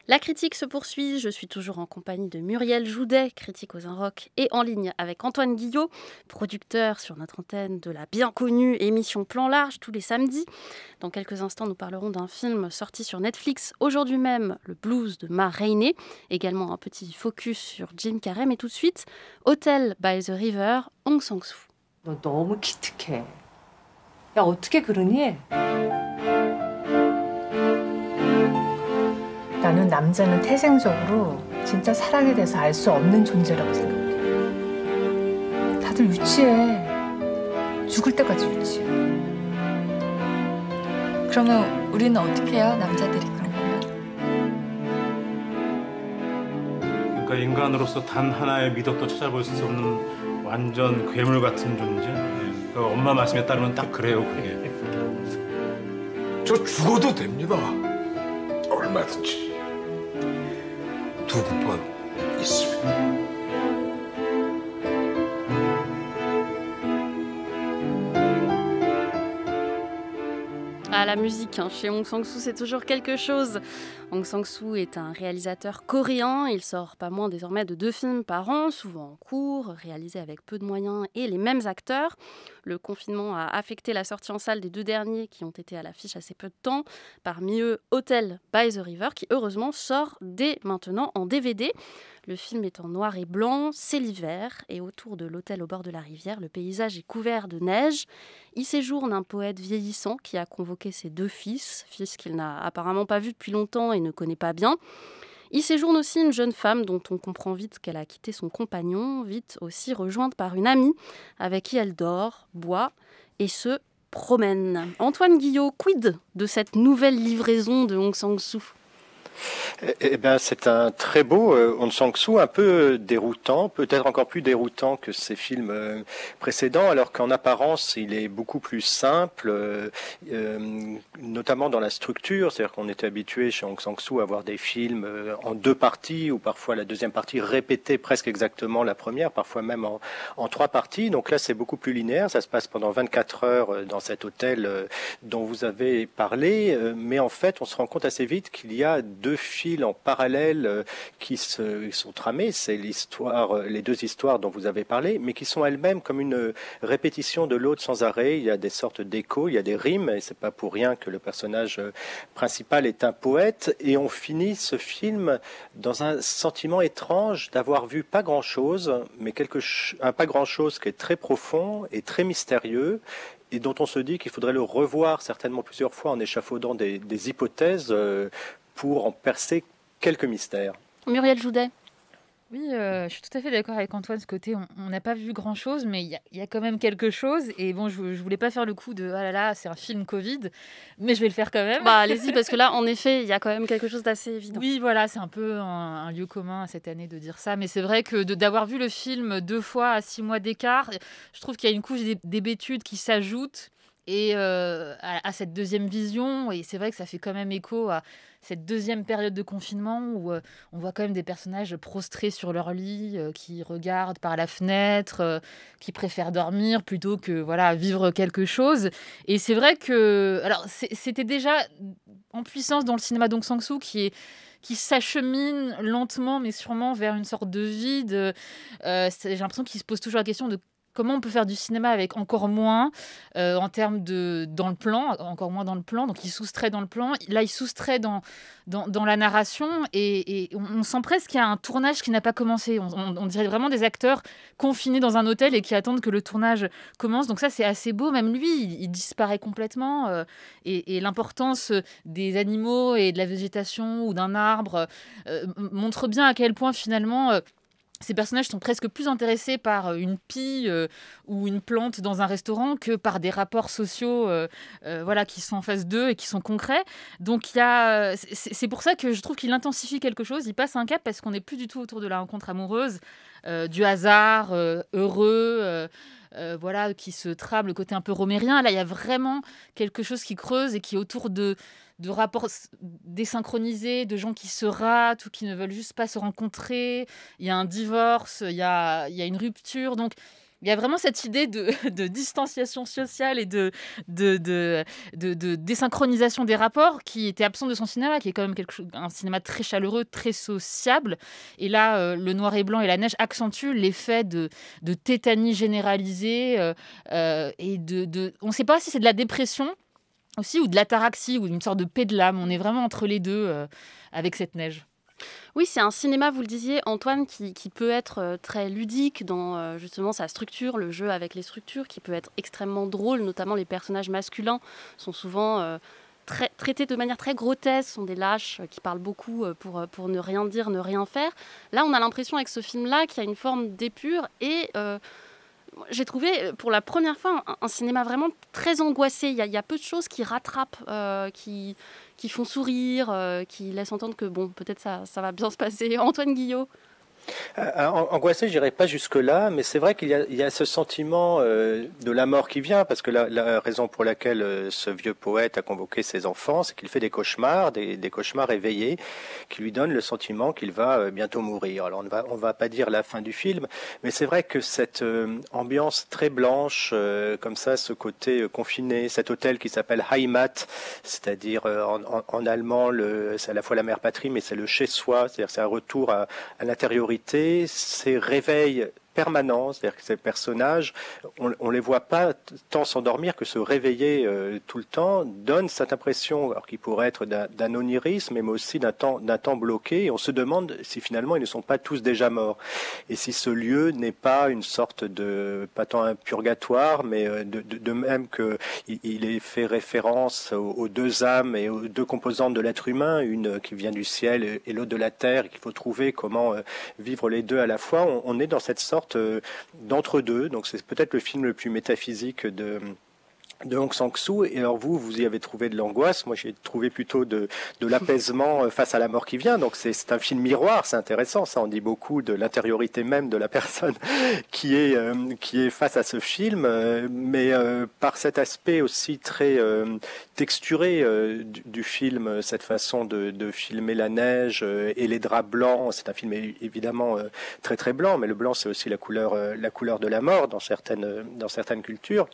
La critique se poursuit, je suis toujours en compagnie de Muriel Joudet, critique aux Inrocks, et en ligne avec Antoine Guillot, producteur sur notre antenne de la bien connue émission Plan Large tous les samedis. Dans quelques instants, nous parlerons d'un film sorti sur Netflix aujourd'hui même, Le Blues de Ma Rainey, également un petit focus sur Jim Carrey, mais tout de suite, Hotel by the River, Hong Sang-soo. 너 너무 기특해. 야, 어떻게 그러니? 나는 남자는 태생적으로 진짜 사랑에 대해서 알 수 없는 존재라고 생각해. 다들 유치해. 죽을 때까지 유치해. 그러면 우리는 어떻게 해요? 남자들이 그런 거면. 그러니까 인간으로서 단 하나의 미덕도 찾아볼 수 없는 완전 괴물 같은 존재. 그 엄마 말씀에 따르면 딱 그래요, 그게. 저 죽어도 됩니다. 얼마든지. 두 번 있으면. Ah, la musique, chez Hong Sang-soo, c'est toujours quelque chose. Hong Sang-soo est un réalisateur coréen. Il sort pas moins désormais de 2 films par an, souvent en cours, réalisés avec peu de moyens et les mêmes acteurs. Le confinement a affecté la sortie en salle des 2 derniers qui ont été à l'affiche assez peu de temps. Parmi eux, Hotel by the River, qui heureusement sort dès maintenant en DVD. Le film est en noir et blanc, c'est l'hiver, et autour de l'hôtel au bord de la rivière, le paysage est couvert de neige. Y séjourne un poète vieillissant qui a convoqué ses 2 fils qu'il n'a apparemment pas vus depuis longtemps et ne connaît pas bien. Y séjourne aussi une jeune femme dont on comprend vite qu'elle a quitté son compagnon, vite aussi rejointe par une amie avec qui elle dort, boit et se promène. Antoine Guillot, quid de cette nouvelle livraison de Hong Sang-soo ? Eh bien, c'est un très beau Hong Sang-soo, un peu déroutant, peut-être encore plus déroutant que ses films précédents, alors qu'en apparence, il est beaucoup plus simple, notamment dans la structure. C'est-à-dire qu'on était habitué chez Hong Sang-soo à voir des films en 2 parties, ou parfois la deuxième partie répétait presque exactement la première, parfois même en 3 parties. Donc là, c'est beaucoup plus linéaire. Ça se passe pendant 24 heures dans cet hôtel dont vous avez parlé, mais en fait, on se rend compte assez vite qu'il y a 2 fils en parallèle qui sont tramés. C'est les 2 histoires dont vous avez parlé, mais qui sont elles-mêmes comme une répétition de l'autre sans arrêt. Il y a des sortes d'échos, il y a des rimes, et c'est pas pour rien que le personnage principal est un poète. Et on finit ce film dans un sentiment étrange d'avoir vu pas grand-chose, mais un pas grand-chose qui est très profond et très mystérieux, et dont on se dit qu'il faudrait le revoir certainement plusieurs fois en échafaudant des hypothèses pour en percer quelques mystères. Muriel Joudet. Oui, je suis tout à fait d'accord avec Antoine, ce côté, on n'a pas vu grand-chose, mais il y a quand même quelque chose. Et bon, je voulais pas faire le coup de « Ah là là, c'est un film Covid », mais je vais le faire quand même. Bah, allez-y, parce que là, en effet, il y a quand même quelque chose d'assez évident. Oui, voilà, c'est un peu un lieu commun cette année de dire ça. Mais c'est vrai que d'avoir vu le film 2 fois à 6 mois d'écart, je trouve qu'il y a une couche d'hébétude qui s'ajoute et à cette deuxième vision. Et c'est vrai que ça fait quand même écho à cette deuxième période de confinement où on voit quand même des personnages prostrés sur leur lit, qui regardent par la fenêtre, qui préfèrent dormir plutôt que vivre quelque chose. Et c'est vrai que c'était déjà en puissance dans le cinéma d'Hong Sang-soo qui s'achemine lentement mais sûrement vers une sorte de vide. J'ai l'impression qu'il se pose toujours la question de comment on peut faire du cinéma avec encore moins en termes dans le plan, encore moins dans le plan. Donc, il soustrait dans le plan. Là, il soustrait dans la narration. Et on sent presque qu'il y a un tournage qui n'a pas commencé. On dirait vraiment des acteurs confinés dans un hôtel et qui attendent que le tournage commence. Donc ça, c'est assez beau. Même lui, il disparaît complètement. Et l'importance des animaux et de la végétation ou d'un arbre montre bien à quel point, finalement... ces personnages sont presque plus intéressés par une pie ou une plante dans un restaurant que par des rapports sociaux qui sont en face d'eux et qui sont concrets. Donc c'est pour ça que je trouve qu'il intensifie quelque chose. Il passe un cap parce qu'on n'est plus du tout autour de la rencontre amoureuse, du hasard heureux, qui se trame, le côté un peu romérien. Là, il y a vraiment quelque chose qui creuse et qui est autour de rapports désynchronisés, de gens qui se ratent ou qui ne veulent juste pas se rencontrer. Il y a un divorce, il y a une rupture. Donc, Il y a vraiment cette idée de distanciation sociale et de désynchronisation des rapports qui était absente de son cinéma, qui est quand même un cinéma très chaleureux, très sociable. Et là, le noir et blanc et la neige accentuent l'effet de tétanie généralisée. Et on ne sait pas si c'est de la dépression aussi, ou de l'ataraxie, ou une sorte de paix de l'âme. On est vraiment entre les deux avec cette neige. Oui, c'est un cinéma, vous le disiez, Antoine, qui peut être très ludique dans justement sa structure, le jeu avec les structures, qui peut être extrêmement drôle, notamment les personnages masculins sont souvent traités de manière très grotesque, sont des lâches qui parlent beaucoup pour ne rien dire, ne rien faire. Là, on a l'impression avec ce film-là qu'il y a une forme d'épure et... j'ai trouvé pour la première fois un cinéma vraiment très angoissé. Il y a peu de choses qui rattrapent, qui font sourire, qui laissent entendre que bon, peut-être ça va bien se passer. Antoine Guillot. Angoissé, je n'irai pas jusque-là, mais c'est vrai qu'il y a ce sentiment de la mort qui vient, parce que la raison pour laquelle ce vieux poète a convoqué ses enfants, c'est qu'il fait des cauchemars, des cauchemars éveillés, qui lui donnent le sentiment qu'il va bientôt mourir. Alors on va pas dire la fin du film, mais c'est vrai que cette ambiance très blanche, comme ça, ce côté confiné, cet hôtel qui s'appelle Heimat, c'est-à-dire en allemand, c'est à la fois la mère patrie, mais c'est le chez-soi, c'est-à-dire c'est un retour à l'intériorité. Ces réveils permanents, c'est-à-dire que ces personnages, on les voit pas tant s'endormir que se réveiller tout le temps, donne cette impression, alors qui pourrait être d'un onirisme, mais aussi d'un temps bloqué, et on se demande si finalement ils ne sont pas tous déjà morts, et si ce lieu n'est pas une sorte de, pas tant un purgatoire, mais de même qu'il est fait référence aux deux âmes et aux deux composantes de l'être humain, une qui vient du ciel et l'autre de la terre, et qu'il faut trouver comment vivre les deux à la fois. On est dans cette sorte d'entre-deux, donc c'est peut-être le film le plus métaphysique de Hong Sang-soo. Et alors vous y avez trouvé de l'angoisse, moi j'ai trouvé plutôt de l'apaisement face à la mort qui vient, donc c'est un film miroir, c'est intéressant, ça en dit beaucoup de l'intériorité même de la personne qui est face à ce film, mais par cet aspect aussi très texturé du film, cette façon de filmer la neige et les draps blancs. C'est un film évidemment très très blanc, mais le blanc c'est aussi la couleur de la mort dans certaines cultures.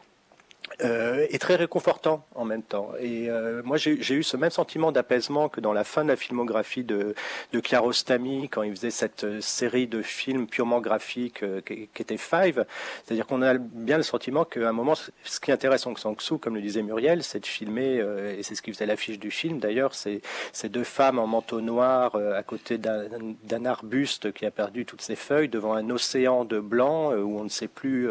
Est très réconfortant en même temps. Et moi, j'ai eu ce même sentiment d'apaisement que dans la fin de la filmographie de Kiarostami, quand il faisait cette série de films purement graphiques qui était Five. C'est-à-dire qu'on a bien le sentiment qu'à un moment, ce qui intéresse Hong Sang-soo, comme le disait Muriel, c'est de filmer, et c'est ce qui faisait l'affiche du film d'ailleurs, ces deux femmes en manteau noir à côté d'un arbuste qui a perdu toutes ses feuilles, devant un océan de blanc où on ne sait plus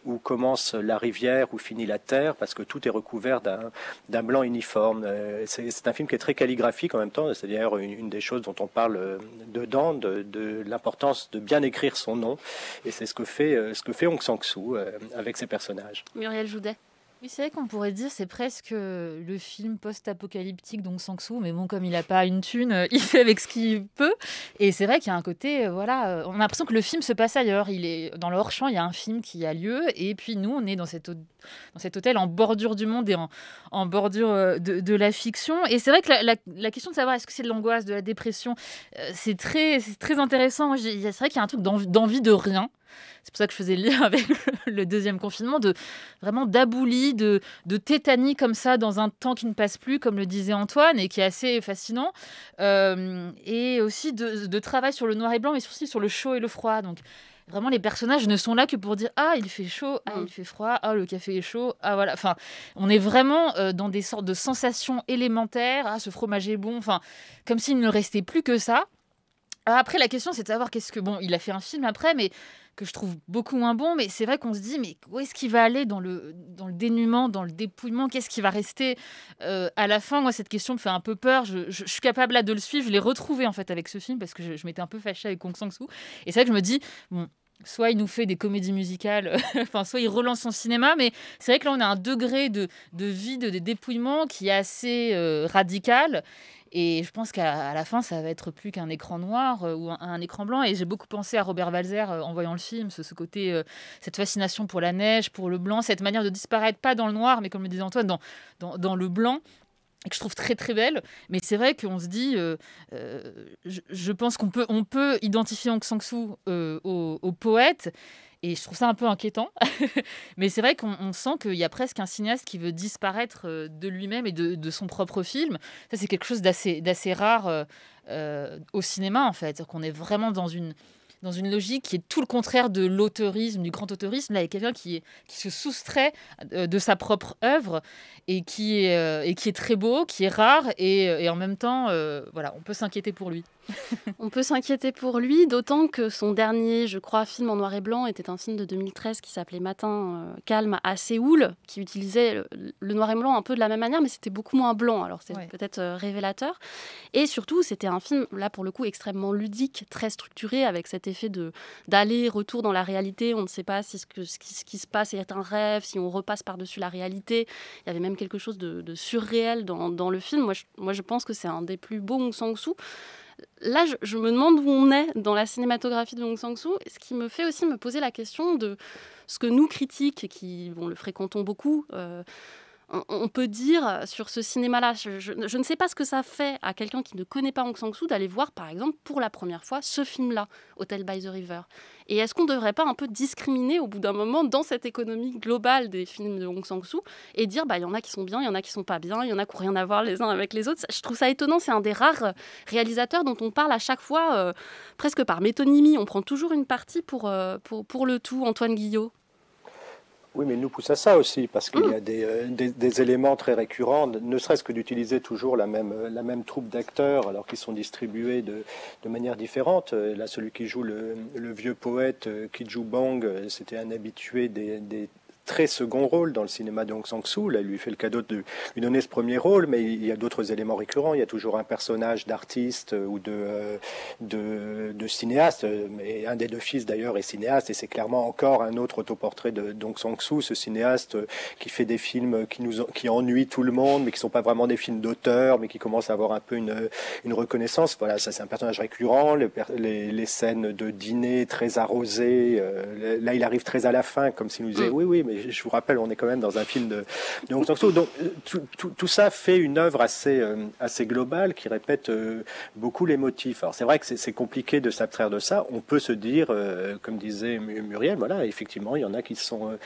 où commence la rivière, où finit la terre, parce que tout est recouvert d'un blanc uniforme. C'est un film qui est très calligraphique en même temps, c'est-à-dire une des choses dont on parle dedans, de l'importance de bien écrire son nom, et c'est ce que fait Hong Sang-soo avec ses personnages. Muriel Joudet. Oui, c'est vrai qu'on pourrait dire c'est presque le film post-apocalyptique d'Hong Sang-soo, mais bon, comme il n'a pas une thune, il fait avec ce qu'il peut. Et c'est vrai qu'il y a un côté, on a l'impression que le film se passe ailleurs. Il est dans le hors-champ, il y a un film qui a lieu, et puis nous, on est dans cet hôtel en bordure du monde et en bordure de la fiction. Et c'est vrai que la question de savoir est-ce que c'est de l'angoisse, de la dépression, c'est très intéressant. C'est vrai qu'il y a un truc d'envie de rien. C'est pour ça que je faisais le lien avec le deuxième confinement, vraiment d'abouli, de tétanie comme ça dans un temps qui ne passe plus, comme le disait Antoine, et qui est assez fascinant. Et aussi de travail sur le noir et blanc, mais aussi sur le chaud et le froid. Donc vraiment, les personnages ne sont là que pour dire « Ah, il fait chaud, ah, il fait froid, ah, le café est chaud, ah, voilà. » Enfin, on est vraiment dans des sortes de sensations élémentaires. « Ah, ce fromage est bon. » Enfin, comme s'il ne restait plus que ça. Après, la question, c'est de savoir bon, il a fait un film après, mais que je trouve beaucoup moins bon, mais c'est vrai qu'on se dit, mais où est-ce qu'il va aller dans le dénuement, dans le dépouillement, qu'est-ce qui va rester à la fin? Moi, cette question me fait un peu peur, je suis capable là de le suivre, je l'ai retrouvé en fait avec ce film, parce que je m'étais un peu fâchée avec Hong Sang-soo, et c'est vrai que je me dis, bon, soit il nous fait des comédies musicales, enfin, soit il relance son cinéma, mais c'est vrai que là, on a un degré de vide, de dépouillement qui est assez radical. Et je pense qu'à la fin, ça va être plus qu'un écran noir ou un écran blanc. Et j'ai beaucoup pensé à Robert Walser en voyant le film, ce côté, cette fascination pour la neige, pour le blanc, cette manière de disparaître, pas dans le noir, mais comme le disait Antoine, dans le blanc. et que je trouve très très belle. Mais c'est vrai qu'on se dit, je pense qu'on peut identifier Aung San Suu au poète. Et je trouve ça un peu inquiétant. Mais c'est vrai qu'on sent qu'il y a presque un cinéaste qui veut disparaître de lui-même et de son propre film. Ça, c'est quelque chose d'assez rare au cinéma, en fait. C'est-à-dire qu'on est vraiment dans une logique qui est tout le contraire de l'auteurisme, du grand auteurisme. Là, il y a quelqu'un qui se soustrait de sa propre œuvre et qui est très beau, qui est rare. Et en même temps, voilà, on peut s'inquiéter pour lui. On peut s'inquiéter pour lui, d'autant que son dernier, je crois, film en noir et blanc était un film de 2013 qui s'appelait Matin calme à Séoul, qui utilisait le noir et blanc un peu de la même manière, mais c'était beaucoup moins blanc, alors c'est peut-être révélateur. Et surtout, c'était un film, là pour le coup, extrêmement ludique, très structuré, avec cet effet d'aller-retour dans la réalité. On ne sait pas si ce qui se passe est un rêve, si on repasse par-dessus la réalité. Il y avait même quelque chose de surréel dans le film. Moi, je pense que c'est un des plus beaux Aung San Suu. Là, je me demande où on est dans la cinématographie de Aung San Suu, ce qui me fait aussi me poser la question de ce que nous, critiques, qui le fréquentons beaucoup, on peut dire sur ce cinéma-là. Je ne sais pas ce que ça fait à quelqu'un qui ne connaît pas Aung San Suu d'aller voir, par exemple, pour la première fois, ce film-là, Hotel by the River. Et est-ce qu'on ne devrait pas un peu discriminer au bout d'un moment dans cette économie globale des films de Aung San Suu et dire, il y en a qui sont bien, il y en a qui sont pas bien, il y en a qui n'ont rien à voir les uns avec les autres. Je trouve ça étonnant, c'est un des rares réalisateurs dont on parle à chaque fois, presque par métonymie. On prend toujours une partie pour le tout. Antoine Guillot. Oui, mais il nous pousse à ça aussi, parce qu'il y a des éléments très récurrents, ne serait-ce que d'utiliser toujours la même troupe d'acteurs, alors qu'ils sont distribués de manière différente. Là, celui qui joue le vieux poète, Kidju Bang, c'était un habitué des très second rôle dans le cinéma de Aung San Suu. Là, il lui fait le cadeau de lui donner ce premier rôle, mais il y a d'autres éléments récurrents. Il y a toujours un personnage d'artiste ou de cinéaste. Et un des deux fils, d'ailleurs, est cinéaste, et c'est clairement encore un autre autoportrait d'Aung San Suu, ce cinéaste qui fait des films qui ennuient tout le monde, mais qui ne sont pas vraiment des films d'auteur, mais qui commencent à avoir un peu une reconnaissance. Voilà, ça, c'est un personnage récurrent. Les scènes de dîner très arrosées. Là, il arrive très à la fin, comme s'il nous disait oui, mais je vous rappelle, on est quand même dans un film de Aung San Suu. Donc tout ça fait une œuvre assez globale qui répète beaucoup les motifs. Alors c'est vrai que c'est compliqué de s'abstraire de ça. On peut se dire, comme disait Muriel, voilà, effectivement, il y en a qui sont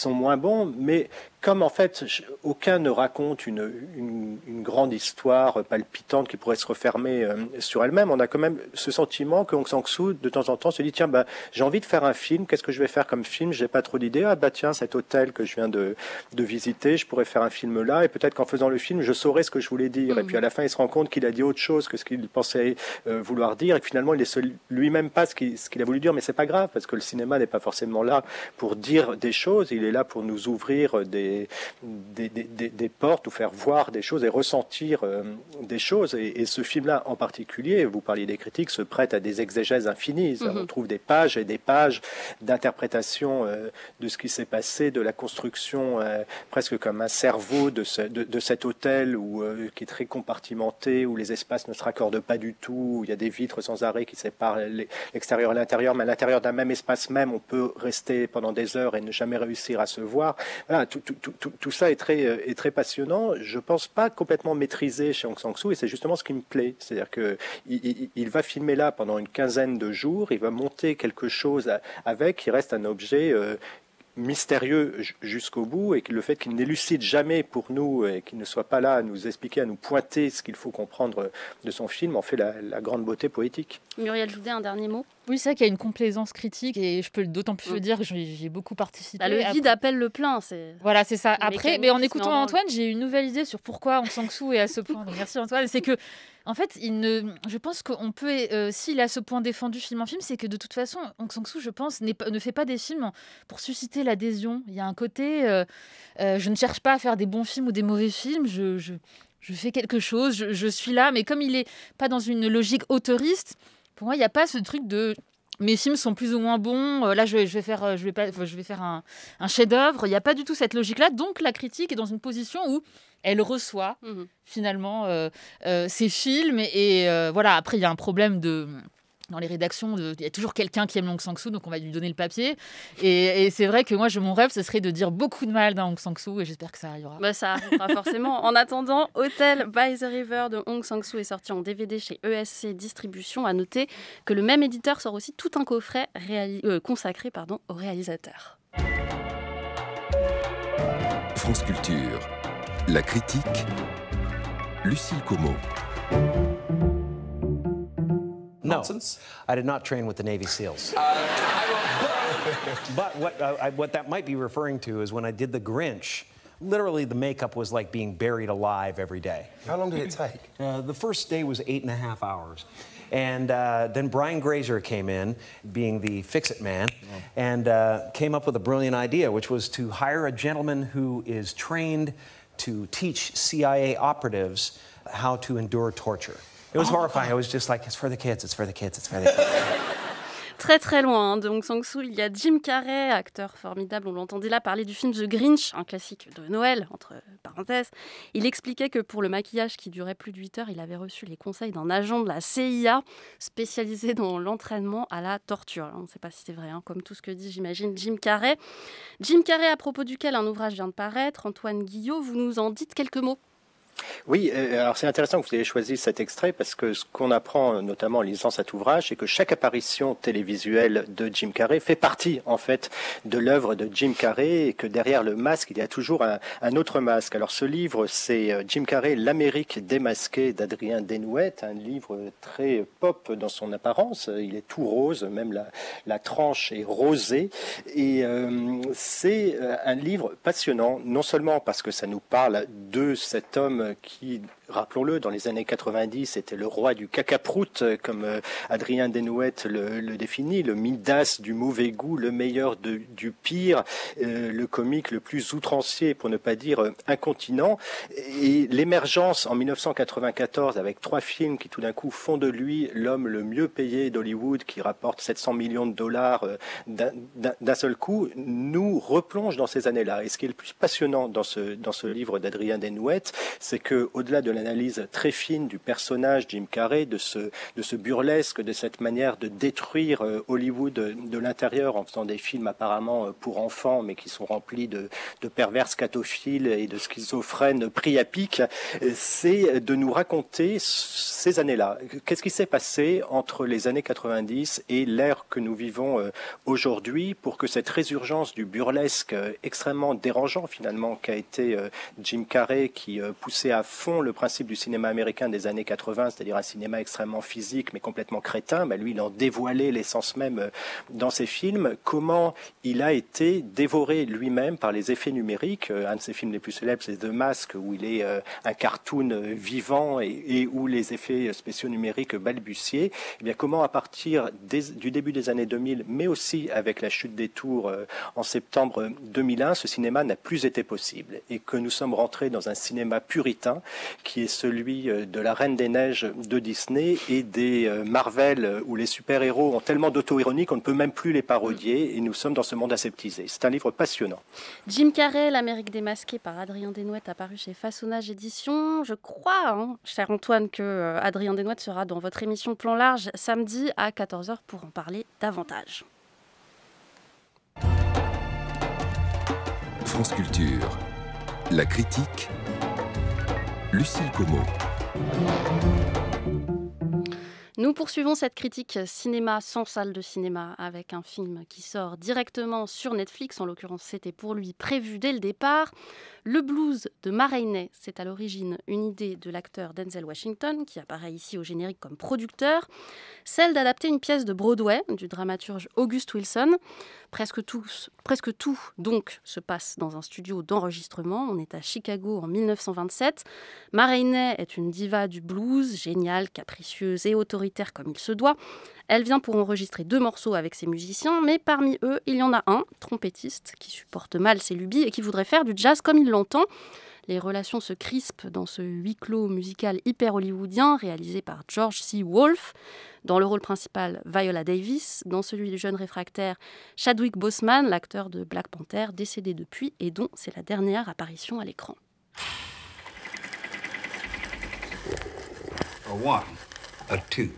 moins bons, mais comme en fait aucun ne raconte une grande histoire palpitante qui pourrait se refermer sur elle-même, on a quand même ce sentiment que Aung San Suu de temps en temps se dit tiens, j'ai envie de faire un film, qu'est-ce que je vais faire comme film, j'ai pas trop d'idées, tiens, cet hôtel que je viens de visiter, je pourrais faire un film là, et peut-être qu'en faisant le film je saurais ce que je voulais dire, et puis à la fin il se rend compte qu'il a dit autre chose que ce qu'il pensait vouloir dire, et que finalement il est lui-même pas ce qu'il a voulu dire, mais c'est pas grave, parce que le cinéma n'est pas forcément là pour dire des choses, il est là pour nous ouvrir des portes, ou faire voir des choses et ressentir des choses, et ce film-là en particulier, vous parliez des critiques, se prête à des exégèses infinies. On trouve des pages et des pages d'interprétation de ce qui s'est passé, de la construction presque comme un cerveau de cet hôtel qui est très compartimenté, où les espaces ne se raccordent pas du tout, où il y a des vitres sans arrêt qui séparent l'extérieur et l'intérieur, mais à l'intérieur d'un même espace même, on peut rester pendant des heures et ne jamais réussir à se voir. Voilà, tout ça est très passionnant. Je pense pas complètement maîtrisé chez Aung San Suu, et c'est justement ce qui me plaît. C'est-à-dire que il va filmer là pendant une quinzaine de jours, il va monter quelque chose avec, qui reste un objet mystérieux jusqu'au bout, et que le fait qu'il n'élucide jamais pour nous et qu'il ne soit pas là à nous expliquer, à nous pointer ce qu'il faut comprendre de son film, en fait la grande beauté poétique. Muriel Joudet, un dernier mot? Oui, c'est vrai qu'il y a une complaisance critique, et je peux d'autant plus le dire que j'ai beaucoup participé. Le vide appelle le plein. Voilà, c'est ça. Après, mais en écoutant Antoine, j'ai une nouvelle idée sur pourquoi Aung San Suu est à ce point. Donc, merci Antoine. C'est que, en fait, je pense qu'on peut, s'il est à ce point défendu film en film, c'est que de toute façon, Aung San Suu, je pense, ne fait pas des films pour susciter l'adhésion. Il y a un côté, je ne cherche pas à faire des bons films ou des mauvais films, je fais quelque chose, je suis là, mais comme il n'est pas dans une logique auteuriste, pour moi, il n'y a pas ce truc de mes films sont plus ou moins bons, là je vais faire un chef-d'œuvre. Il n'y a pas du tout cette logique-là. Donc la critique est dans une position où elle reçoit finalement ces films. Et voilà, après il y a un problème dans les rédactions, il y a toujours quelqu'un qui aime Aung San Suu, donc on va lui donner le papier. Et c'est vrai que moi, mon rêve, ce serait de dire beaucoup de mal d'Aung San Suu, et j'espère que ça arrivera. Bah, ça arrivera forcément. En attendant, Hotel by the River de Aung San Suu est sorti en DVD chez ESC Distribution. À noter que le même éditeur sort aussi tout un coffret consacré au réalisateur. France Culture, la critique, Lucille Como. No, I did not train with the Navy SEALs. But what that might be referring to is when I did The Grinch, literally the makeup was like being buried alive every day. How long did it take? The first day was 8.5 hours. And then Brian Grazer came in, being the fix-it man, and came up with a brilliant idea, which was to hire a gentleman who is trained to teach CIA operatives how to endure torture. It was horrifying. I was just like, it's for the kids, it's for the kids, it's for the kids. Très très loin de Aung San Suu, il y a Jim Carrey, acteur formidable, on l'entendait là parler du film The Grinch, un classique de Noël, entre parenthèses. Il expliquait que pour le maquillage qui durait plus de 8 heures, il avait reçu les conseils d'un agent de la CIA spécialisé dans l'entraînement à la torture. Alors, on ne sait pas si c'est vrai, comme tout ce que dit, j'imagine, Jim Carrey. Jim Carrey, à propos duquel un ouvrage vient de paraître, Antoine Guillot, vous nous en dites quelques mots? Oui, alors c'est intéressant que vous ayez choisi cet extrait parce que ce qu'on apprend notamment en lisant cet ouvrage, c'est que chaque apparition télévisuelle de Jim Carrey fait partie en fait de l'œuvre de Jim Carrey et que derrière le masque, il y a toujours un autre masque. Alors ce livre, c'est Jim Carrey, l'Amérique démasquée d'Adrien Desnouettes, un livre très pop dans son apparence. Il est tout rose, même la tranche est rosée et c'est un livre passionnant, non seulement parce que ça nous parle de cet homme qui, rappelons-le, dans les années 90, était le roi du cacaproute, comme Adrien Desnouettes le définit, le Midas du mauvais goût, le meilleur du pire, le comique le plus outrancier, pour ne pas dire incontinent. Et l'émergence en 1994, avec 3 films qui tout d'un coup font de lui l'homme le mieux payé d'Hollywood, qui rapporte 700 millions de dollars d'un seul coup, nous replonge dans ces années-là. Et ce qui est le plus passionnant dans ce livre d'Adrien Desnouettes, c'est que, au-delà de l'analyse très fine du personnage Jim Carrey, de ce burlesque, de cette manière de détruire Hollywood de l'intérieur en faisant des films apparemment pour enfants, mais qui sont remplis de pervers scatophiles et de schizophrènes pris à pic, c'est de nous raconter ces années-là. Qu'est-ce qui s'est passé entre les années 90 et l'ère que nous vivons aujourd'hui pour que cette résurgence du burlesque extrêmement dérangeant finalement qu'a été Jim Carrey, qui poussait à fond le principe du cinéma américain des années 80, c'est-à-dire un cinéma extrêmement physique mais complètement crétin, lui il en dévoilait l'essence même dans ses films, comment il a été dévoré lui-même par les effets numériques. Un de ses films les plus célèbres, c'est The Mask, où il est un cartoon vivant et où les effets spéciaux numériques balbutiaient. Et bien, comment à partir du début des années 2000, mais aussi avec la chute des tours en septembre 2001, ce cinéma n'a plus été possible et que nous sommes rentrés dans un cinéma puritain qui est celui de la Reine des Neiges de Disney et des Marvel, où les super-héros ont tellement d'auto-ironie qu'on ne peut même plus les parodier, et nous sommes dans ce monde aseptisé. C'est un livre passionnant. Jim Carrey, l'Amérique démasquée par Adrien Desnouettes, apparu chez Façonnage Éditions. Je crois, cher Antoine, que Adrien Desnouettes sera dans votre émission Plan Large samedi à 14h pour en parler davantage. France Culture, la critique, Lucille Como. Nous poursuivons cette critique cinéma sans salle de cinéma avec un film qui sort directement sur Netflix. En l'occurrence, c'était pour lui prévu dès le départ. Le blues de Ma Rainey, c'est à l'origine une idée de l'acteur Denzel Washington, qui apparaît ici au générique comme producteur. Celle d'adapter une pièce de Broadway du dramaturge August Wilson. Presque tout, donc, se passe dans un studio d'enregistrement. On est à Chicago en 1927. Ma Rainey est une diva du blues, géniale, capricieuse et autoritaire comme il se doit. Elle vient pour enregistrer 2 morceaux avec ses musiciens, mais parmi eux, il y en a un, trompettiste, qui supporte mal ses lubies et qui voudrait faire du jazz comme il l'entend. Les relations se crispent dans ce huis clos musical hyper hollywoodien réalisé par George C. Wolfe. Dans le rôle principal, Viola Davis. Dans celui du jeune réfractaire, Chadwick Boseman, l'acteur de Black Panther, décédé depuis et dont c'est la dernière apparition à l'écran. A 1, a 2,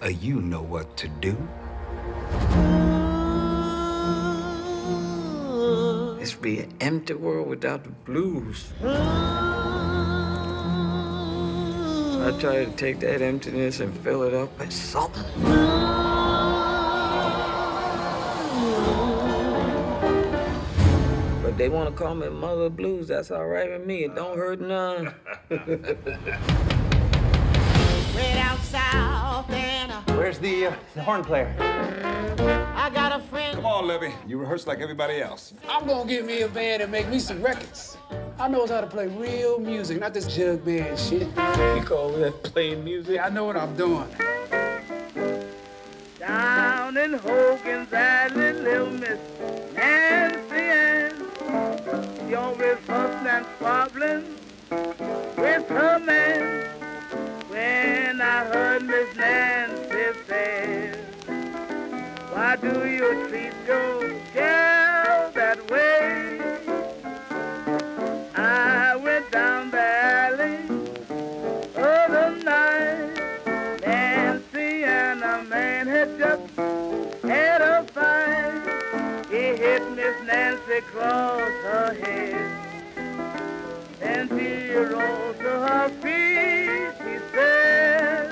You know what to do. This would be an empty world without the blues. I try to take that emptiness and fill it up with something. But they want to call me Mother Blues. That's all right with me. It don't hurt none. Where's the horn player? I got a friend. Come on, Levy. You rehearse like everybody else. I'm gonna get me a band and make me some records. I knows how to play real music, not this jug band shit. You call that playing music? Yeah, I know what I'm doing. Down in Hogan's Alley, little Miss Nancy Ann, she always hustling and squabbling with her man. When I heard Miss Nancy say, why do you treat your girl that way? I went down the alley other night. Nancy and a man had just had a fight. He hit Miss Nancy across her head, and she rose to her feet. She said,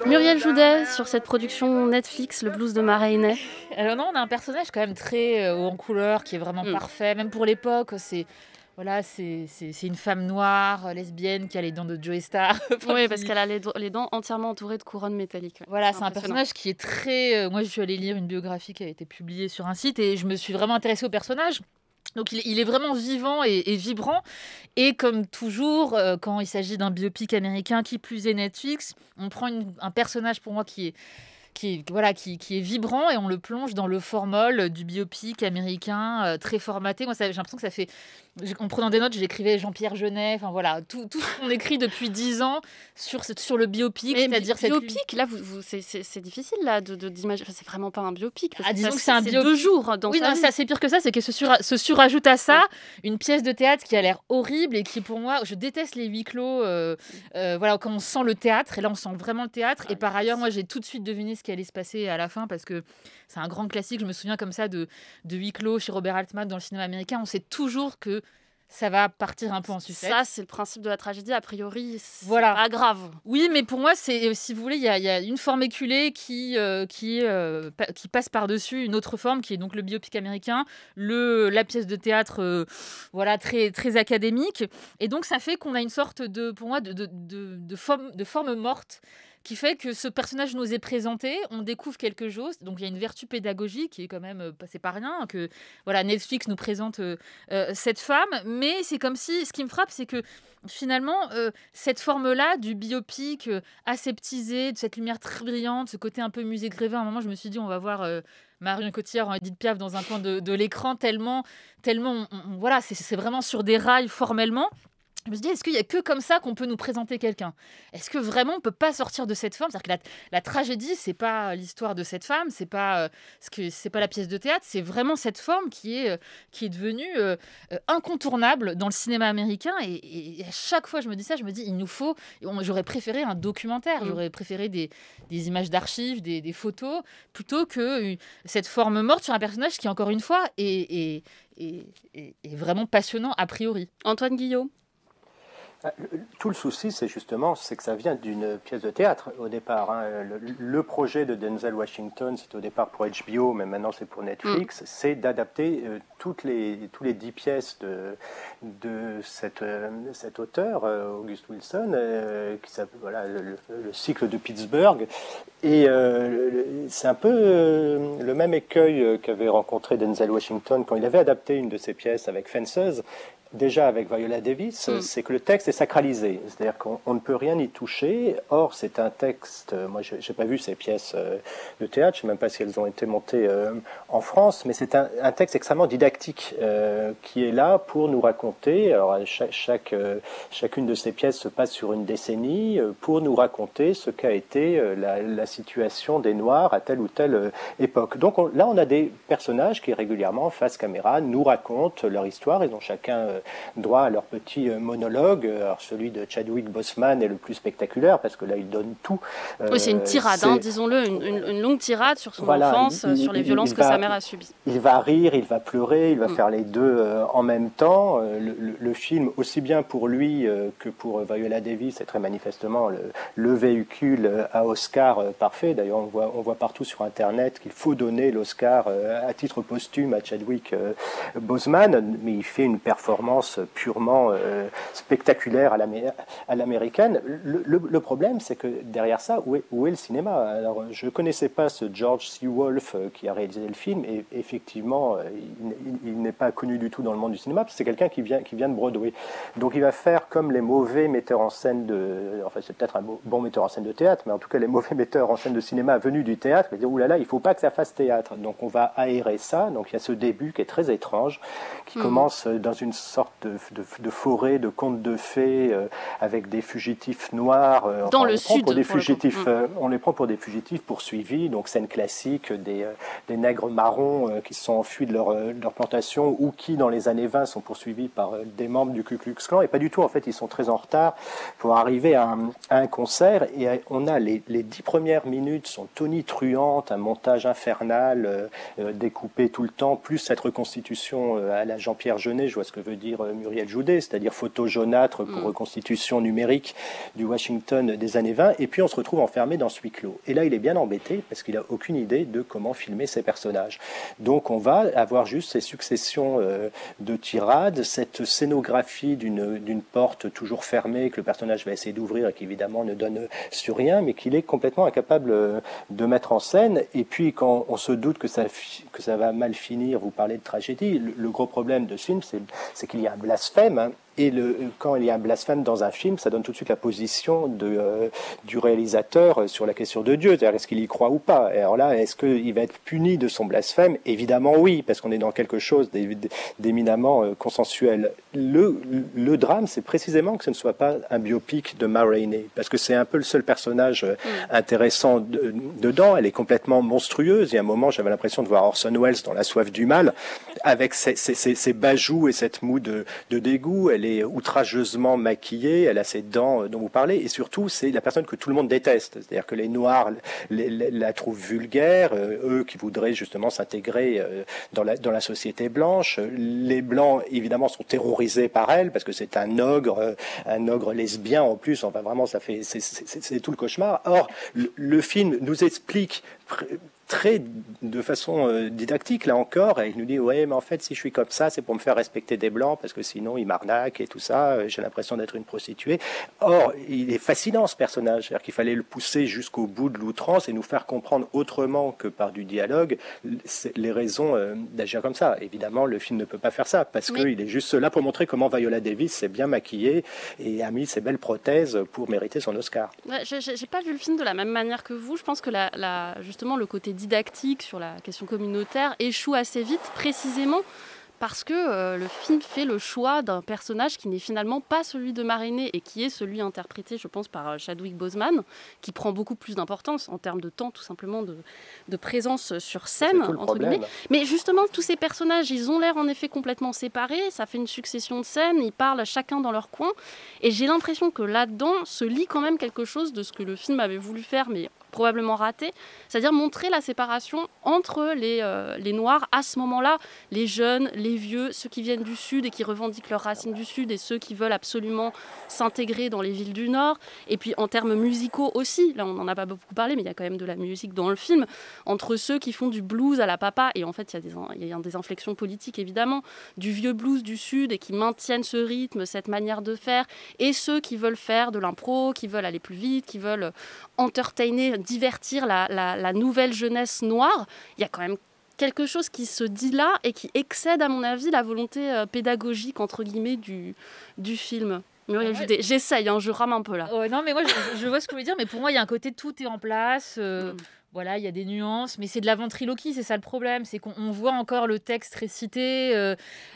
Muriel Joudet sur cette production Netflix, Le blues de Ma Rainey. Alors non, on a un personnage quand même très haut en couleur, qui est vraiment parfait, même pour l'époque. C'est une femme noire, lesbienne, qui a les dents de Joey Starr. Oui, parce qu'elle a les dents entièrement entourées de couronnes métalliques. Ouais. Voilà, c'est un personnage qui est très... Moi, je suis allée lire une biographie qui a été publiée sur un site et je me suis vraiment intéressée au personnage. Donc il est vraiment vivant et vibrant. Et comme toujours, quand il s'agit d'un biopic américain, qui plus est Netflix, on prend un personnage pour moi qui est vibrant et on le plonge dans le formol du biopic américain très formaté. Moi, j'ai l'impression que ça fait... En prenant des notes, j'écrivais Jean-Pierre Jeunet, enfin voilà, tout ce qu'on écrit depuis 10 ans sur le biopic, c'est-à-dire cette... Biopic, là, c'est difficile là, d'imaginer... Enfin, c'est vraiment pas un biopic. Disons que c'est un biopic. 2 jours dans sa vie. C'est pire que ça, c'est que se surajoute à ça une pièce de théâtre qui a l'air horrible et qui, pour moi, je déteste les huis clos, voilà, quand on sent le théâtre, et là, on sent vraiment le théâtre. Et par ailleurs, moi, j'ai tout de suite deviné ce qui allait se passer à la fin, parce que c'est un grand classique. Je me souviens comme ça de huis clos chez Robert Altman dans le cinéma américain. On sait toujours que ça va partir un peu en sucette. Ça, c'est le principe de la tragédie. A priori, c'est pas grave. Oui, mais pour moi, c'est, si vous voulez, il y a une forme éculée qui passe par-dessus une autre forme, qui est donc le biopic américain, la pièce de théâtre voilà, très, très académique. Et donc, ça fait qu'on a une sorte pour moi, de forme morte, qui fait que ce personnage nous est présenté, on découvre quelque chose. Donc il y a une vertu pédagogique qui est quand même, c'est pas rien, que voilà, Netflix nous présente cette femme. Mais c'est comme si, ce qui me frappe, c'est que finalement, cette forme-là du biopic aseptisé, de cette lumière très brillante, ce côté un peu musée Grévin, à un moment je me suis dit, on va voir Marion Cotillard en Edith Piaf dans un coin de l'écran, tellement voilà, c'est vraiment sur des rails formellement. Je me suis dit, est-ce qu'il n'y a que comme ça qu'on peut nous présenter quelqu'un ? Est-ce que vraiment on ne peut pas sortir de cette forme ? C'est-à-dire que la tragédie, ce n'est pas l'histoire de cette femme, c'est pas la pièce de théâtre, c'est vraiment cette forme qui est devenue incontournable dans le cinéma américain. Et à chaque fois je me dis ça, je me dis, j'aurais préféré un documentaire, j'aurais préféré des images d'archives, des photos, plutôt que cette forme morte sur un personnage qui, encore une fois, est vraiment passionnant a priori. Antoine Guillot. Tout le souci, c'est que ça vient d'une pièce de théâtre au départ. Hein. Le projet de Denzel Washington, c'était au départ pour HBO, mais maintenant c'est pour Netflix, c'est d'adapter tous les 10 pièces de cet auteur, August Wilson, qui s'appelle le cycle de Pittsburgh. Et c'est un peu le même écueil qu'avait rencontré Denzel Washington quand il avait adapté une de ses pièces avec Fences. Déjà avec Viola Davis, c'est que le texte est sacralisé, c'est-à-dire qu'on ne peut rien y toucher. Or, c'est un texte, moi je n'ai pas vu ces pièces de théâtre, je ne sais même pas si elles ont été montées en France, mais c'est un texte extrêmement didactique qui est là pour nous raconter, alors chacune de ces pièces se passe sur une décennie, pour nous raconter ce qu'a été la situation des Noirs à telle ou telle époque. Donc là, on a des personnages qui régulièrement, face caméra, nous racontent leur histoire, ils ont chacun droit à leur petit monologue. Alors celui de Chadwick Boseman est le plus spectaculaire parce que là il donne tout. Oui, c'est une tirade, disons-le, une longue tirade sur son enfance, sur les violences que sa mère a subies. Il va rire, il va pleurer, il va faire les deux en même temps. Le film, aussi bien pour lui que pour Viola Davis, est très manifestement le véhicule à Oscar parfait. D'ailleurs, on voit partout sur Internet qu'il faut donner l'Oscar à titre posthume à Chadwick Boseman, mais il fait une performance purement spectaculaire à l'américaine. Le problème, c'est que derrière ça, où est le cinéma? Alors, je ne connaissais pas ce George C. Wolfe qui a réalisé le film, et effectivement, il n'est pas connu du tout dans le monde du cinéma, parce que c'est quelqu'un qui vient de Broadway. Donc il va faire comme les mauvais metteurs en scène enfin c'est peut-être un bon metteur en scène de théâtre, mais en tout cas les mauvais metteurs en scène de cinéma venus du théâtre, ils disent oulala, il ne faut pas que ça fasse théâtre. Donc on va aérer ça. Donc il y a ce début qui est très étrange, qui commence dans une sorte de forêt, de contes de fées, avec des fugitifs noirs. Dans le sud. On les prend pour des fugitifs poursuivis, donc scène classique des nègres marrons qui se sont enfuis de leur plantation ou qui, dans les années 20, sont poursuivis par des membres du Ku Klux Klan. Et pas du tout, en fait, ils sont très en retard pour arriver à un concert. Et on a les 10 premières minutes sont tonitruantes, un montage infernal, découpé tout le temps, plus cette reconstitution à la Jean-Pierre Jeunet, je vois ce que veut dire Muriel Joudet, c'est-à-dire photo jaunâtre pour reconstitution numérique du Washington des années 20. Et puis on se retrouve enfermé dans ce huis clos. Et là, il est bien embêté parce qu'il n'a aucune idée de comment filmer ses personnages. Donc on va avoir juste ces successions de tirades, cette scénographie d'une porte toujours fermée que le personnage va essayer d'ouvrir et qui évidemment ne donne sur rien, mais qu'il est complètement incapable de mettre en scène. Et puis quand on se doute que ça va mal finir, vous parlez de tragédie, le gros problème de ce film, c'est qu'il y a un blasphème, hein. Et quand il y a un blasphème dans un film, ça donne tout de suite la position du réalisateur sur la question de Dieu. C'est-à-dire, est-ce qu'il y croit ou pas? Et alors là, est-ce qu'il va être puni de son blasphème? Évidemment oui, parce qu'on est dans quelque chose d'éminemment consensuel. Le drame, c'est précisément que ce ne soit pas un biopic de Ma Rainey, parce que c'est un peu le seul personnage intéressant dedans. Elle est complètement monstrueuse. Il y a un moment, j'avais l'impression de voir Orson Welles dans La soif du mal, avec ses bajoux et cette moue de dégoût. Elle est outrageusement maquillée, elle a ses dents dont vous parlez, et surtout, c'est la personne que tout le monde déteste. C'est-à-dire que les Noirs la trouvent vulgaire, eux qui voudraient justement s'intégrer dans la société blanche. Les Blancs, évidemment, sont terrorisés par elle, parce que c'est un ogre lesbien en plus. Enfin, vraiment, c'est tout le cauchemar. Or, le film nous explique de façon didactique, là encore, et il nous dit, ouais, mais en fait, si je suis comme ça, c'est pour me faire respecter des Blancs, parce que sinon, ils m'arnaquent et tout ça, j'ai l'impression d'être une prostituée. Or, il est fascinant, ce personnage, c'est-à-dire qu'il fallait le pousser jusqu'au bout de l'outrance et nous faire comprendre autrement que par du dialogue les raisons d'agir comme ça. Évidemment, le film ne peut pas faire ça, parce qu'il est juste là pour montrer comment Viola Davis s'est bien maquillée et a mis ses belles prothèses pour mériter son Oscar. Ouais, j'ai pas vu le film de la même manière que vous. Je pense que justement, le côté didactique sur la question communautaire échoue assez vite, précisément parce que le film fait le choix d'un personnage qui n'est finalement pas celui de Ma Rainey et qui est celui interprété, je pense, par Chadwick Boseman, qui prend beaucoup plus d'importance en termes de temps, tout simplement, de présence sur scène, entre guillemets. Mais justement, tous ces personnages, ils ont l'air en effet complètement séparés, ça fait une succession de scènes, ils parlent chacun dans leur coin, et j'ai l'impression que là-dedans se lit quand même quelque chose de ce que le film avait voulu faire, mais probablement raté, c'est-à-dire montrer la séparation entre les Noirs à ce moment-là, les jeunes, les vieux, ceux qui viennent du Sud et qui revendiquent leurs racines du Sud et ceux qui veulent absolument s'intégrer dans les villes du Nord. Et puis en termes musicaux aussi, là on n'en a pas beaucoup parlé, mais il y a quand même de la musique dans le film, entre ceux qui font du blues à la papa, et en fait il y a des inflexions politiques évidemment, du vieux blues du Sud et qui maintiennent ce rythme, cette manière de faire, et ceux qui veulent faire de l'impro, qui veulent aller plus vite, qui veulent entertainer, divertir la nouvelle jeunesse noire. Il y a quand même quelque chose qui se dit là et qui excède, à mon avis, la volonté pédagogique, entre guillemets, du film. Muriel Joudet, j'essaye, je rame un peu là. Non, mais moi, je vois ce que vous voulez dire, mais pour moi, il y a un côté tout est en place. voilà, il y a des nuances, mais c'est de la ventriloquie, c'est ça le problème, c'est qu'on voit encore le texte récité,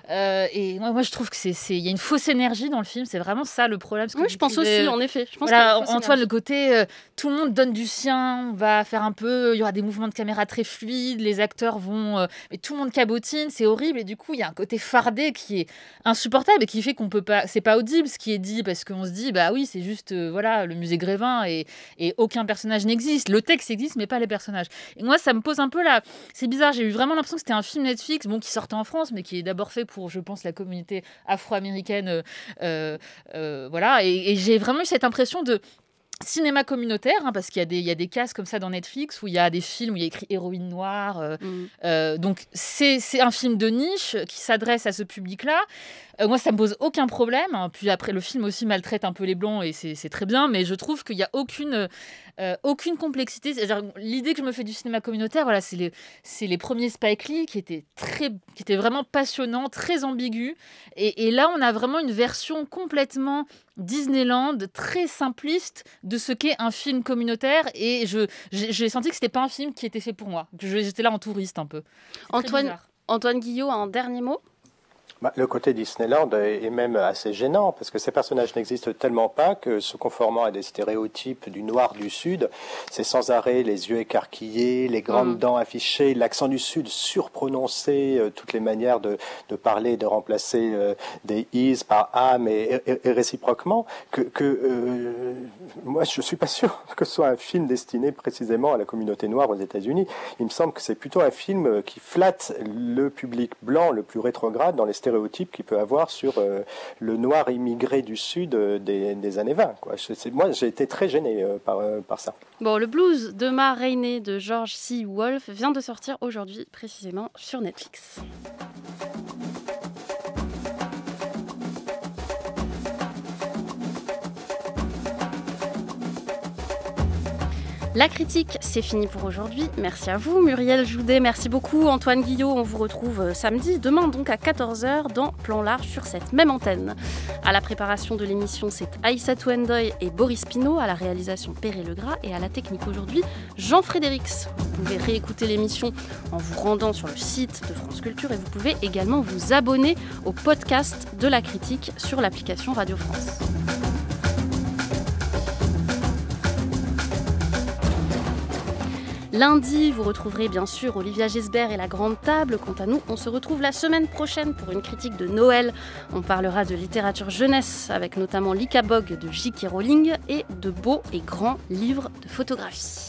et moi je trouve que il y a une fausse énergie dans le film, c'est vraiment ça le problème. Oui, je pense aussi, en effet. Je pense voilà, qu'il y a une fausse Antoine, énergie. le côté, tout le monde donne du sien, on va faire un peu, il y aura des mouvements de caméra très fluides, les acteurs vont, mais tout le monde cabotine, c'est horrible, et du coup il y a un côté fardé qui est insupportable et qui fait qu'on peut pas, c'est pas audible ce qui est dit, parce qu'on se dit, bah oui, c'est juste, voilà, le musée Grévin, et aucun personnage n'existe, le texte existe, mais pas les personnages. Et moi, ça me pose un peu là. C'est bizarre, j'ai eu vraiment l'impression que c'était un film Netflix, bon, qui sortait en France, mais qui est d'abord fait pour, je pense, la communauté afro-américaine. Voilà. Et j'ai vraiment eu cette impression de cinéma communautaire, hein, parce qu'il y a des cases comme ça dans Netflix où il y a des films où il y a écrit héroïne noire. Donc, c'est un film de niche qui s'adresse à ce public-là. Moi, ça me pose aucun problème. Hein. Puis après, le film aussi maltraite un peu les blancs et c'est très bien, mais je trouve qu'il n'y a aucune complexité. C'est-à-dire, l'idée que je me fais du cinéma communautaire, voilà, c'est les premiers Spike Lee qui étaient vraiment passionnants, très ambigus. Et là, on a vraiment une version complètement Disneyland, très simpliste de ce qu'est un film communautaire. Et j'ai senti que c'était pas un film qui était fait pour moi. J'étais là en touriste un peu. Antoine Guillot, un dernier mot? Le côté Disneyland est même assez gênant parce que ces personnages n'existent tellement pas que, se conformant à des stéréotypes du noir du Sud, c'est sans arrêt les yeux écarquillés, les grandes dents affichées, l'accent du Sud surprononcé, toutes les manières de parler, de remplacer des is par am et réciproquement, moi je suis pas sûr que ce soit un film destiné précisément à la communauté noire aux États-Unis. Il me semble que c'est plutôt un film qui flatte le public blanc le plus rétrograde dans les stéréotypes qu'il peut avoir sur le noir immigré du Sud des années 20. Quoi. Moi, j'ai été très gêné par ça. Bon, le blues de Ma Rainey de George C. Wolfe vient de sortir aujourd'hui, précisément sur Netflix. La critique, c'est fini pour aujourd'hui. Merci à vous, Muriel Joudet. Merci beaucoup, Antoine Guillot. On vous retrouve samedi, demain donc à 14h dans Plan Large sur cette même antenne. À la préparation de l'émission, c'est Aïssatou Ndoye et Boris Pinault. À la réalisation, Perret Legras. Et à la technique aujourd'hui, Jean Frédérix. Vous pouvez réécouter l'émission en vous rendant sur le site de France Culture et vous pouvez également vous abonner au podcast de la critique sur l'application Radio France. Lundi, vous retrouverez bien sûr Olivia Gesbert et la Grande Table. Quant à nous, on se retrouve la semaine prochaine pour une critique de Noël. On parlera de littérature jeunesse avec notamment l'Icabog de J.K. Rowling et de beaux et grands livres de photographie.